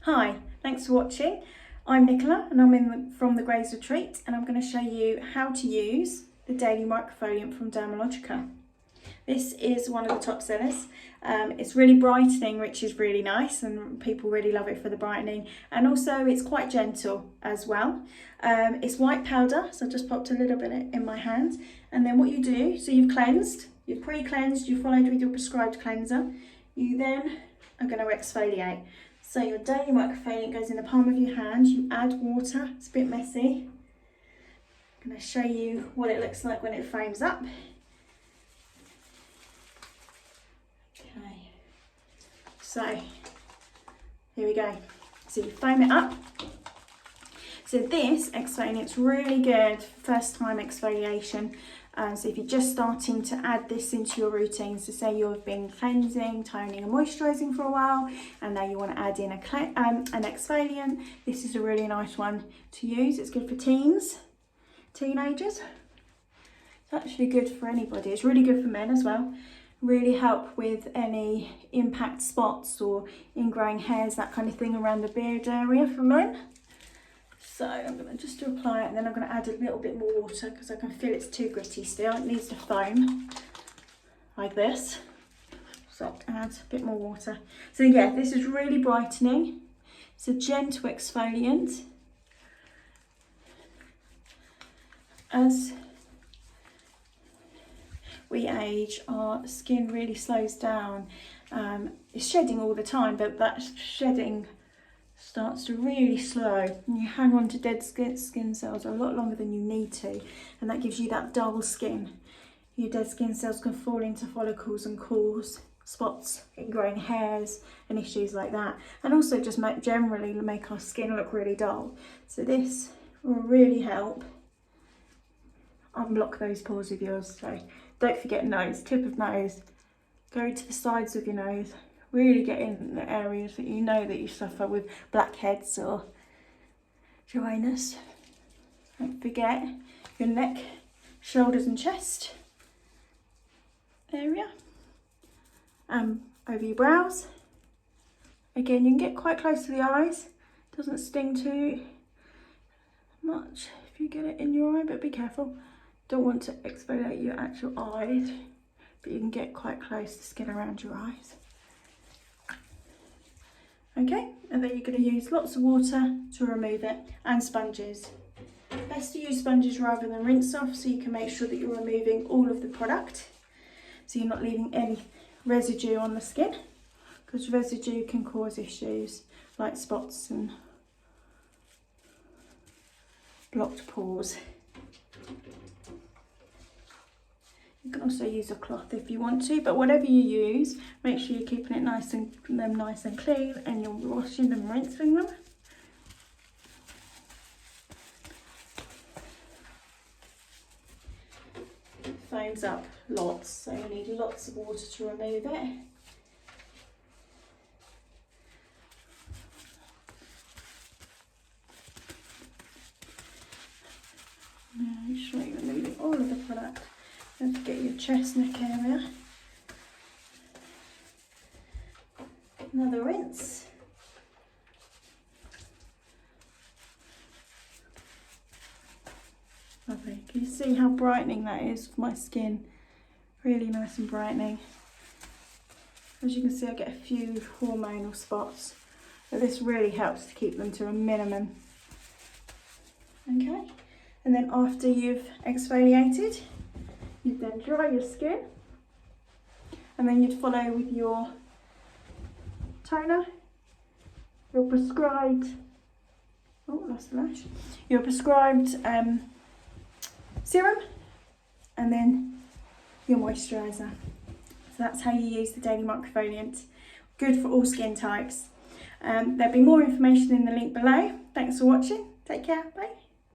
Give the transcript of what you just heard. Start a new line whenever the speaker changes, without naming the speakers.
Hi, thanks for watching. I'm Nicola and I'm from the Grays Retreat, and I'm going to show you how to use the Daily Microfoliant from Dermalogica. This is one of the top sellers. It's really brightening, which is really nice, and people really love it for the brightening, and also it's quite gentle as well. It's white powder, so I just popped a little bit in my hand, and then what you do, so you've cleansed, you've pre-cleansed, you followed with your prescribed cleanser, you then are going to exfoliate. So your daily microfoliant goes in the palm of your hand, you add water, it's a bit messy. I'm going to show you what it looks like when it foams up. Okay, so here we go. So you foam it up. So this exfoliant's really good for first time exfoliation. So if you're just starting to add this into your routine, so say you've been cleansing, toning and moisturising for a while, and now you want to add in an exfoliant, this is a really nice one to use. It's good for teenagers. It's actually good for anybody. It's really good for men as well. Really help with any impact spots or ingrowing hairs, that kind of thing around the beard area for men. So I'm going to just apply it, and then I'm going to add a little bit more water because I can feel it's too gritty still. It needs to foam like this. So add a bit more water. So yeah, this is really brightening. It's a gentle exfoliant. As we age, our skin really slows down. It's shedding all the time, but that shedding starts to really slow, and you hang on to dead skin cells a lot longer than you need to, and that gives you that dull skin. Your dead skin cells can fall into follicles and cause spots, ingrowing hairs and issues like that, and also just generally make our skin look really dull. So this will really help unblock those pores of yours. So don't forget nose, tip of nose, go to the sides of your nose. Really get in the areas that you know that you suffer with blackheads or dryness. Don't forget your neck, shoulders and chest area. Over your brows. Again, you can get quite close to the eyes. It doesn't sting too much if you get it in your eye, but be careful. Don't want to exfoliate your actual eyes, but you can get quite close to the skin around your eyes. Okay, and then you're going to use lots of water to remove it, and sponges. Best to use sponges rather than rinse off, so you can make sure that you're removing all of the product, so you're not leaving any residue on the skin, because residue can cause issues like spots and blocked pores. You can also use a cloth if you want to, but whatever you use, make sure you're keeping it nice and clean, and you're washing them, rinsing them. It foams up lots, so you need lots of water to remove it. Now make sure you're removing all of the product. Don't forget your chest, neck area. Another rinse. Lovely. Can you see how brightening that is for my skin? Really nice and brightening. As you can see, I get a few hormonal spots, but this really helps to keep them to a minimum. Okay, and then after you've exfoliated, you then dry your skin, and then you'd follow with your toner, your prescribed, oh, lost the lash, your prescribed serum, and then your moisturiser. So that's how you use the Daily Microfoliant. Good for all skin types. There'll be more information in the link below. Thanks for watching. Take care. Bye.